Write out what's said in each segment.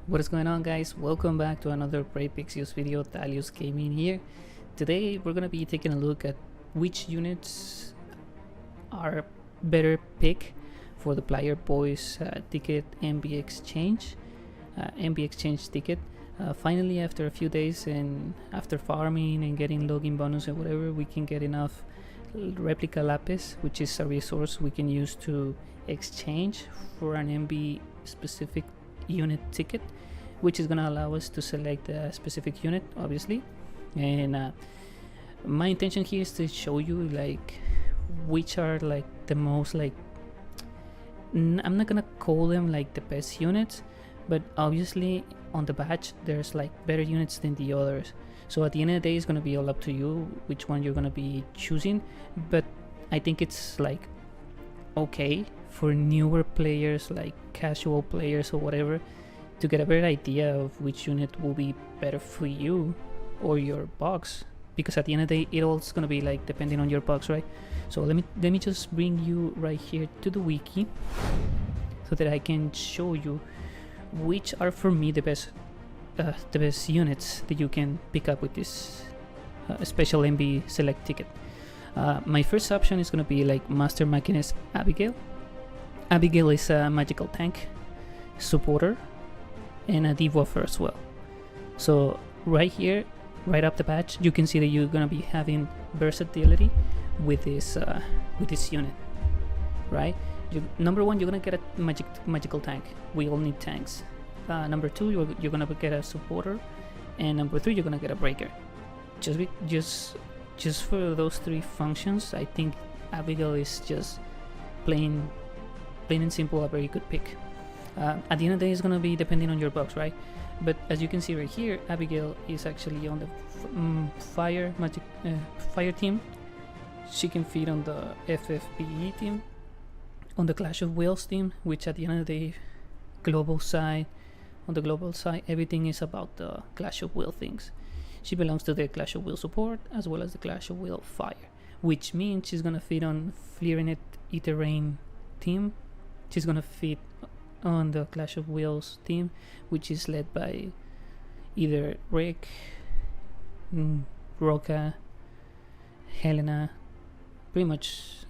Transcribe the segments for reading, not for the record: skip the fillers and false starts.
What is going on, guys? Welcome back to another Brave Pixius video. Thalius Gaming here. Today we're gonna be taking a look at which units are better pick for the Player Boys ticket MB exchange ticket. Finally, after a few days and after farming and getting login bonus and whatever, we can get enough Replica Lapis, which is a resource we can use to exchange for an MB specific unit ticket, which is gonna allow us to select a specific unit, obviously. And my intention here is to show you like which are like the most like I'm not gonna call them like the best units, but obviously on the batch there's like better units than the others. So at the end of the day, it's gonna be all up to you which one you're gonna be choosing. But I think it's like okay for newer players, like casual players or whatever, to get a better idea of which unit will be better for you or your box, because at the end of the day it all's gonna be like depending on your box, right? So let me just bring you right here to the wiki so that I can show you which are for me the best units that you can pick up with this special MB select ticket. My first option is gonna be like Master Machinist Abigail. Abigail is a magical tank, supporter, and a debuffer as well. So right here, right up the batch, you can see that you're gonna be having versatility with this unit, right? Number one, you're gonna get a magical tank. We all need tanks. Number two, you're gonna get a supporter, and number three, you're gonna get a breaker. Just for those three functions, I think Abigail is just plain and simple a very good pick. At the end of the day, it's gonna be depending on your box, right? But as you can see right here, Abigail is actually on the fire team. She can feed on the FFBE team, on the Clash of Wheels team, which at the end of the day, on the global side, everything is about the Clash of Wheels things. She belongs to the Clash of Wheels support as well as the Clash of Wheels fire, which means she's gonna feed on Fleerinet Eterain team. She's gonna feed on the Clash of Wheels team, which is led by either Rick, Roca, Helena, pretty much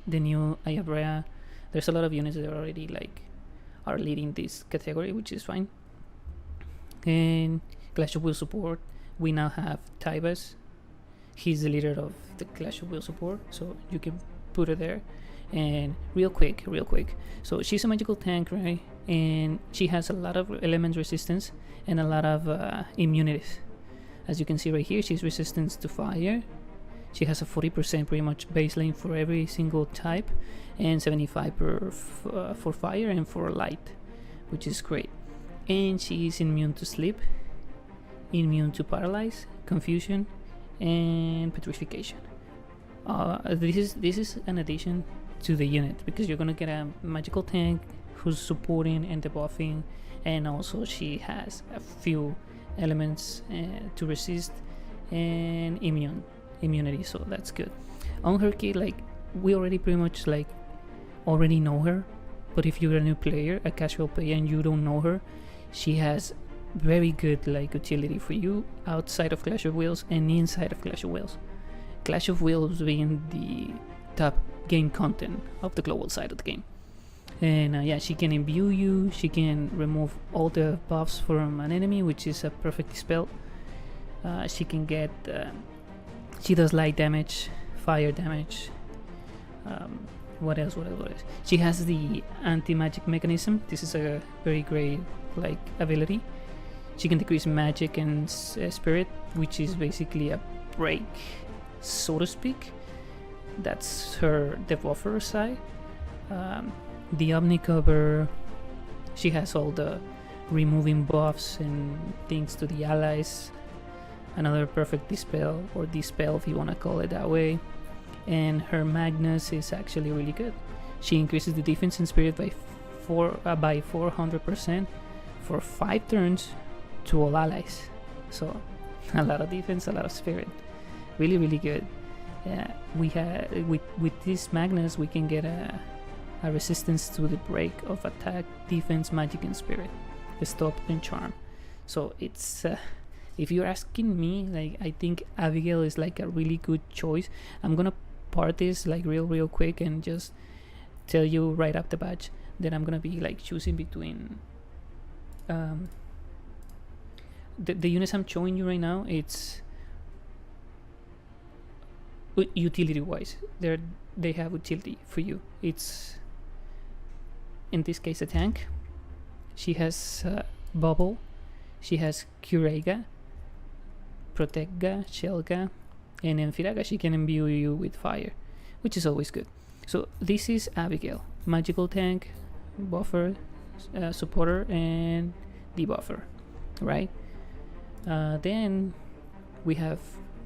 the new Ayabrea. There's a lot of units that already like are leading this category, which is fine. And Clash of Wheels support, we now have Tybus. He's the leader of the Clash of Wheels support, so you can put her there. And real quick, so she's a magical tank, right? And she has a lot of element resistance and a lot of immunities. As you can see right here, she's resistant to fire. She has a 40% pretty much baseline for every single type, and 75 for fire and for light, which is great. And she is immune to sleep, immune to paralyze, confusion, and petrification. This is an addition to the unit, because you're gonna get a magical tank who's supporting and debuffing, and also she has a few elements to resist and immunity, so that's good. On her kit, like we already pretty much like already know her, but if you're a new player, a casual player, and you don't know her, she has very good like utility for you outside of Clash of Wheels and inside of Clash of Wheels. Clash of Wheels being the top game content of the global side of the game. And yeah, she can imbue you, she can remove all the buffs from an enemy, which is a perfect spell. She can get she does light damage, fire damage. What else? She has the anti-magic mechanism. This is a very great like ability. She can decrease magic and spirit, which is basically a break, so to speak. That's her debuffer side. The Omni cover, she has all the removing buffs and things to the allies. Another perfect dispel, or dispel if you want to call it that way. And her Magnus is actually really good. She increases the defense and spirit by 400% for 5 turns to all allies. So a lot of defense, a lot of spirit. Really good. We have with this Magnus we can get a resistance to the break of attack, defense, magic, and spirit. stop, and charm. So it's if you're asking me, like, I think Abigail is like a really good choice. I'm gonna part this like real quick and just tell you right up the bat that I'm gonna be like choosing between the units I'm showing you right now. It's utility wise, they have utility for you. It's in this case a tank. She has Bubble, she has Kurega, Protecga, Shelga, and in Firaga she can imbue you with fire, which is always good. So this is Abigail, magical tank, buffer, supporter, and debuffer, right? Then we have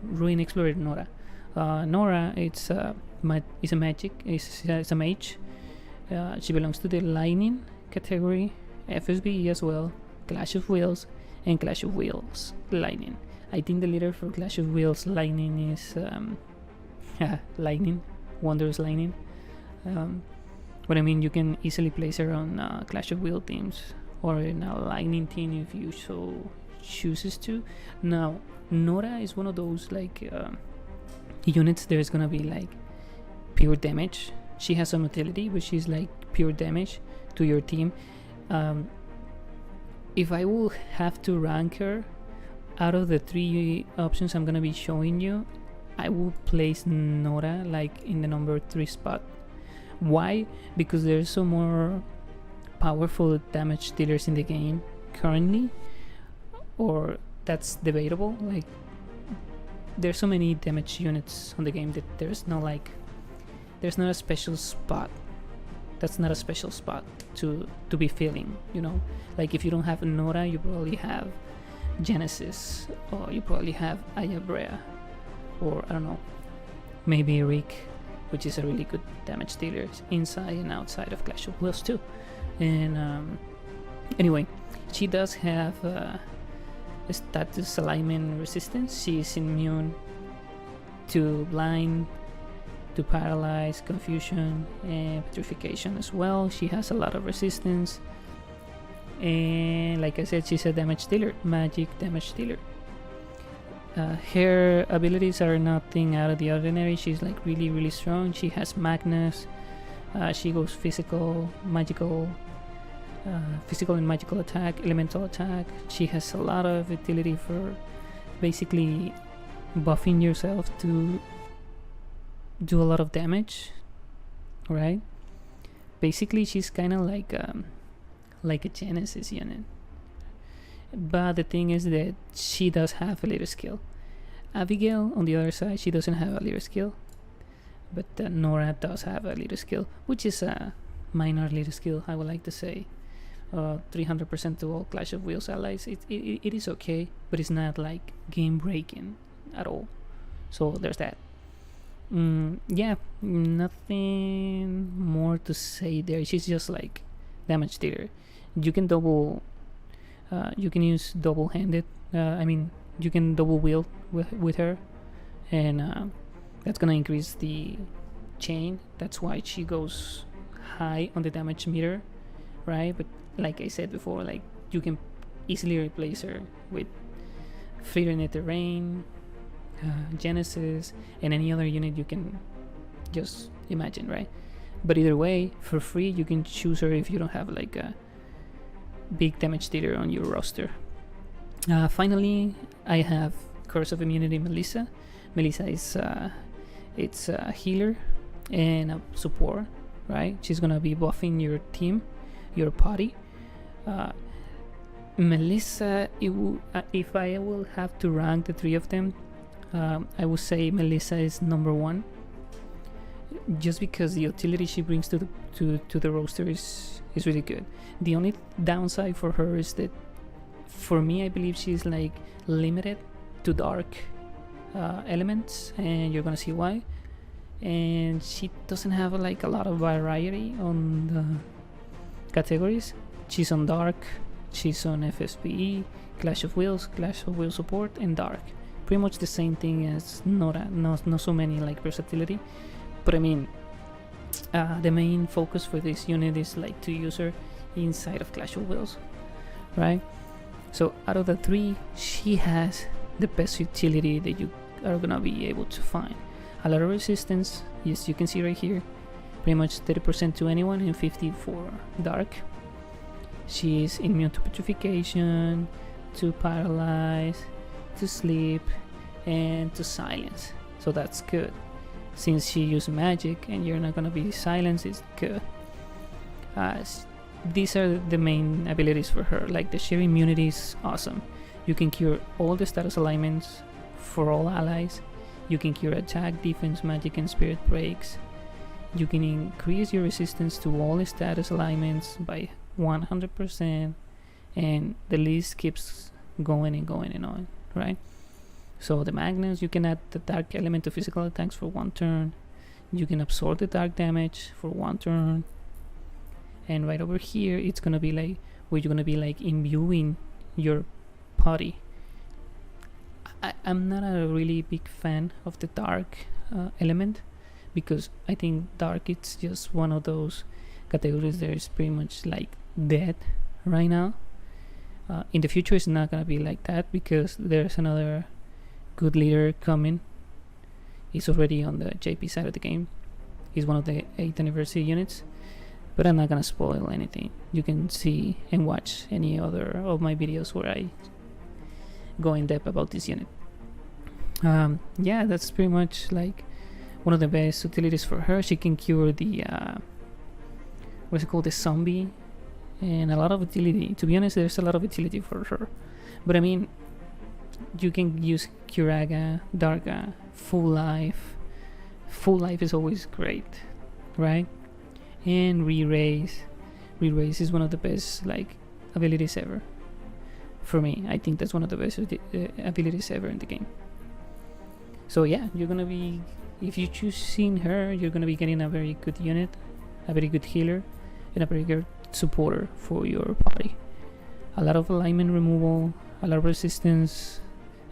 Ruin Explorer Nora. Nora, it's a magic, it's a mage. She belongs to the Lightning category, FFBE as well, Clash of Wheels, and Clash of Wheels Lightning. I think the leader for Clash of Wheels Lightning is Lightning, Wondrous Lightning. But I mean, you can easily place her on Clash of Wheels teams or in a Lightning team if you so chooses to. Now, Nora is one of those like units. There's gonna be like pure damage. She has some utility, but she's like pure damage to your team. If I will have to rank her out of the 3 options I'm gonna be showing you, I will place Nora like in the number 3 spot. Why? Because there's some more powerful damage dealers in the game currently, or that's debatable. Like, there's so many damage units on the game that there's not a special spot. That's not a special spot to be filling, you know. Like, if you don't have Nora, you probably have Genesis, or you probably have Ayabrea, or I don't know, maybe Rick, which is a really good damage dealer inside and outside of Clash of Wheels too. And anyway, she does have status alignment resistance. She is immune to blind, to paralyze, confusion, and petrification as well. She has a lot of resistance, and like I said, she's a damage dealer, magic damage dealer. Her abilities are nothing out of the ordinary. She's like really strong. She has Magnus. She goes physical, magical, physical and magical attack, elemental attack. She has a lot of utility for basically buffing yourself to do a lot of damage, right? Basically, she's kind of like a Genesis unit. But the thing is that she does have a leader skill. Abigail, on the other side, she doesn't have a leader skill, but Nora does have a leader skill, which is a minor leader skill, I would like to say. 300% to all Clash of Wheels allies. It is okay, but it's not like game breaking at all. So there's that. Yeah, nothing more to say there. She's just like damage dealer. You can you can use double-handed. You can double wield with her, and that's gonna increase the chain. That's why she goes high on the damage meter, right? But like I said before, like, you can easily replace her with Freedom in the Terrain, Genesis, and any other unit you can just imagine, right? But either way, for free, you can choose her if you don't have like a big damage dealer on your roster. Finally, I have Curse of Immunity Melissa. Melissa is it's a healer and a support, right? She's gonna be buffing your team, your party. Melissa, if I will have to rank the 3 of them, I would say Melissa is number 1, just because the utility she brings to the roster is really good. The only downside for her is that, for me, I believe she's like limited to dark elements, and you're gonna see why. And she doesn't have like a lot of variety on the categories. She's on dark, she's on FFBE, Clash of Wheels support, and dark. Pretty much the same thing as Nora. Not so many like versatility, but I mean, the main focus for this unit is like to use her inside of Clash of Wheels, right? So out of the three, she has the best utility that you are gonna be able to find. A lot of resistance, yes, you can see right here, pretty much 30% to anyone and 50 for dark. She is immune to petrification, to paralyze, to sleep, and to silence. So that's good. Since she used magic and you're not gonna be silenced, it's good. These are the main abilities for her. Like the sheer immunity is awesome. You can cure all the status alignments for all allies. You can cure attack, defense, magic, and spirit breaks. You can increase your resistance to all the status alignments by 100%, and the list keeps going and going and on, right? So the magnets, you can add the dark element to physical attacks for 1 turn. You can absorb the dark damage for 1 turn. And right over here, it's gonna be like where you're gonna be like imbuing your party. I'm not a really big fan of the dark element, because I think dark it's just one of those categories that is pretty much like dead right now. In the future, it's not gonna be like that, because there's another good leader coming. He's already on the JP side of the game. He's one of the 8th anniversary units. But I'm not gonna spoil anything. You can see and watch any other of my videos where I go in depth about this unit. Yeah, that's pretty much like one of the best utilities for her. She can cure the what's it called, the zombie, and a lot of utility. To be honest, there's a lot of utility for her. But I mean, you can use Curaga, Darga, Full Life. Full Life is always great, right? And re-raise is one of the best like abilities ever for me. I think that's one of the best abilities ever in the game. So yeah, you're gonna be, if you choosing her, you're gonna be getting a very good unit, a very good healer, and a very good supporter for your party. A lot of alignment removal, a lot of resistance,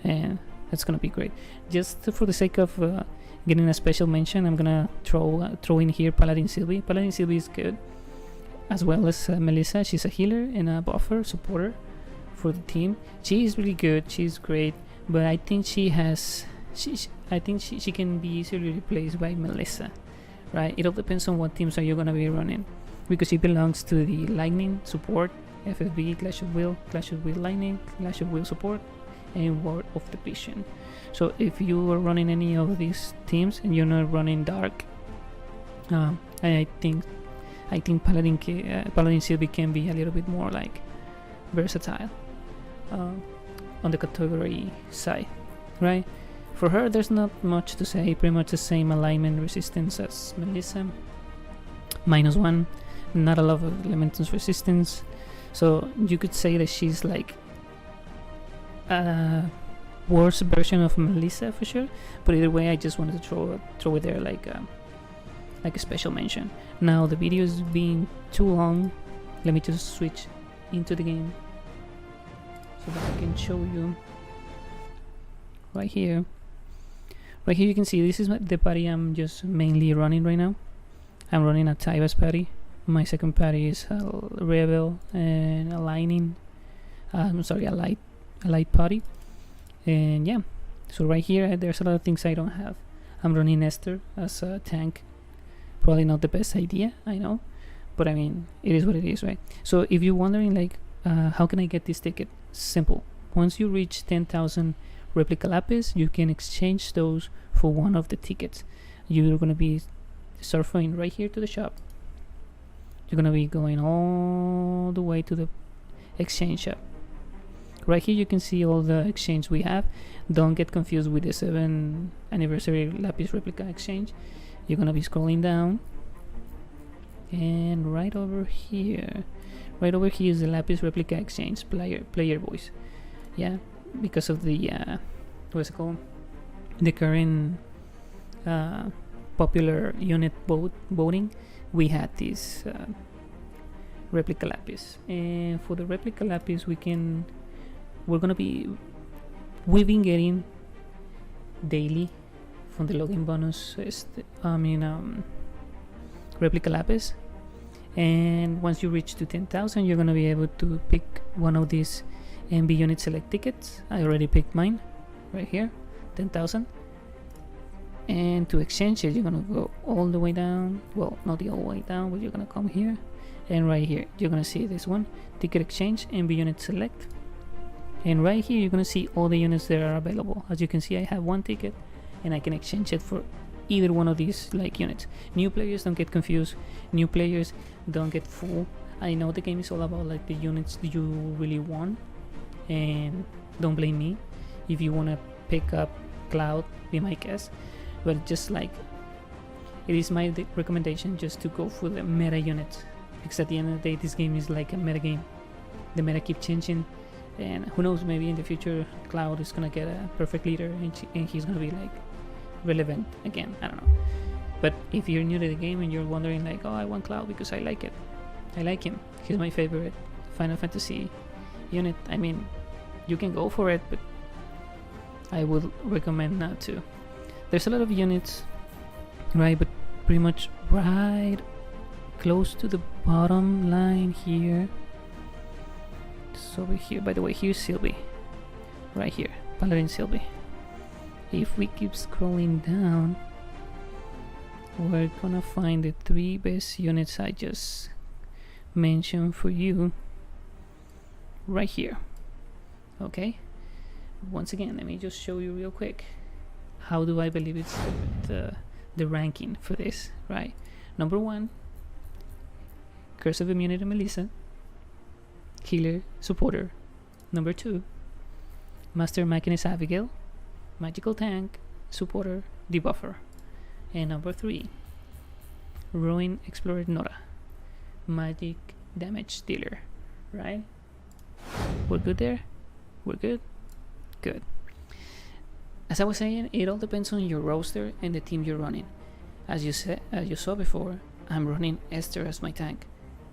and that's gonna be great. Just for the sake of getting a special mention, I'm gonna throw in here Paladin Sylvie. Paladin Sylvie is good, as well as Melissa. She's a healer and a buffer supporter for the team. She is really good. She's great, but I think she can be easily replaced by Melissa, right? It all depends on what teams are you gonna be running, because she belongs to the Lightning support, FFBE, Clash of Will Lightning, Clash of Will support, and War of the Vision. So if you are running any of these teams and you're not running Dark, I think Paladin Sylvie can be a little bit more like versatile on the category side, right? For her, there's not much to say. Pretty much the same alignment resistance as Melissa, -1, not a lot of elementals resistance. So you could say that she's like a worse version of Melissa for sure. But either way, I just wanted to throw it there like a special mention. Now the video is being too long. Let me just switch into the game so that I can show you right here. Right here you can see this is the party I'm just mainly running right now. I'm running a Tybas party. My second party is a Rebel and a Lightning. A light party. And yeah, so right here there's a lot of things I don't have. I'm running Esther as a tank. Probably not the best idea, I know, but I mean, it is what it is, right? So if you're wondering like how can I get this ticket, simple. Once you reach 10,000 Replica Lapis, you can exchange those for one of the tickets. You're gonna be surfing right here to the shop. You're gonna be going all the way to the exchange shop. Right here you can see all the exchange we have. Don't get confused with the 7th anniversary Lapis Replica exchange. You're gonna be scrolling down, and right over here is the Lapis Replica exchange player voice. Yeah, because of the what's it called, the current popular unit voting, we had this Replica Lapis. And for the Replica Lapis, we've been getting daily from the login bonus Replica Lapis, And once you reach to 10,000, you're gonna be able to pick one of these MB unit select tickets. I already picked mine right here, 10,000. And to exchange it, you're gonna go all the way down. Well, not the all the way down, but you're gonna come here, and right here you're gonna see this one, ticket exchange, MB unit select. And right here you're gonna see all the units that are available. As you can see, I have one ticket and I can exchange it for either one of these like units. New players, don't get confused. New players, don't get fooled. I know the game is all about like the units you really want, and don't blame me if you want to pick up Cloud, be my guest. But just like, it is my recommendation just to go for the meta units, because at the end of the day this game is like a meta game. The meta keeps changing, and who knows, maybe in the future Cloud is gonna get a perfect leader and he's gonna be like relevant again. I don't know. But if you're new to the game and you're wondering like, oh, I want Cloud because I like it, I like him, he's my favorite Final Fantasy unit, I mean, you can go for it, but I would recommend not to. There's a lot of units, right, but pretty much right close to the bottom line here. So over here, by the way, here's Sylvie, right here, Paladin Sylvie. If we keep scrolling down, we're gonna find the 3 best units I just mentioned for you right here. Okay, once again, let me just show you real quick how do I believe it's the ranking for this, right? Number 1, Curse of Immunity Melissa, healer, supporter. Number 2, Master Machinist Abigail, magical tank, supporter, debuffer. And number 3, Ruin Explorer Nora, magic damage dealer, right? We're good there? We're good? Good. As I was saying, it all depends on your roster and the team you're running. As you saw before, I'm running Esther as my tank.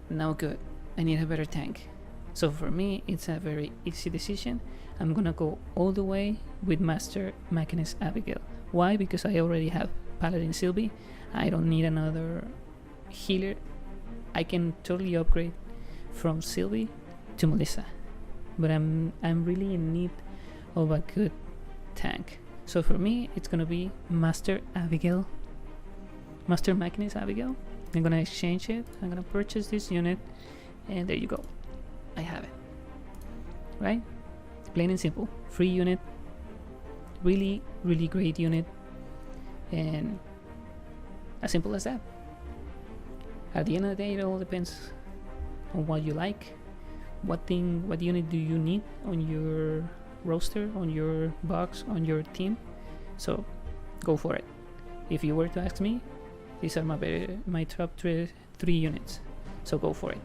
Now good, I need a better tank. So for me, it's a very easy decision. I'm gonna go all the way with Master Machinist Abigail. Why? Because I already have Paladin Sylvie. I don't need another healer. I can totally upgrade from Sylvie to Melissa. But I'm really in need of a good tank. So for me, it's gonna be Master Abigail, Master Machinist Abigail. I'm gonna exchange it. I'm gonna purchase this unit, and there you go. I have it. Right? Plain and simple. Free unit. Really, really great unit. And as simple as that. At the end of the day, it all depends on what you like. What unit do you need on your roster, on your box, on your team? So go for it. If you were to ask me, these are my top 3 units. So go for it.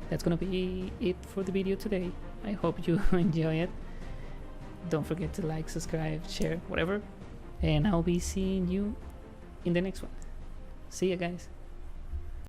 That's gonna be it for the video today. I hope you enjoy it. Don't forget to like, subscribe, share, whatever. And I'll be seeing you in the next one. See ya, guys.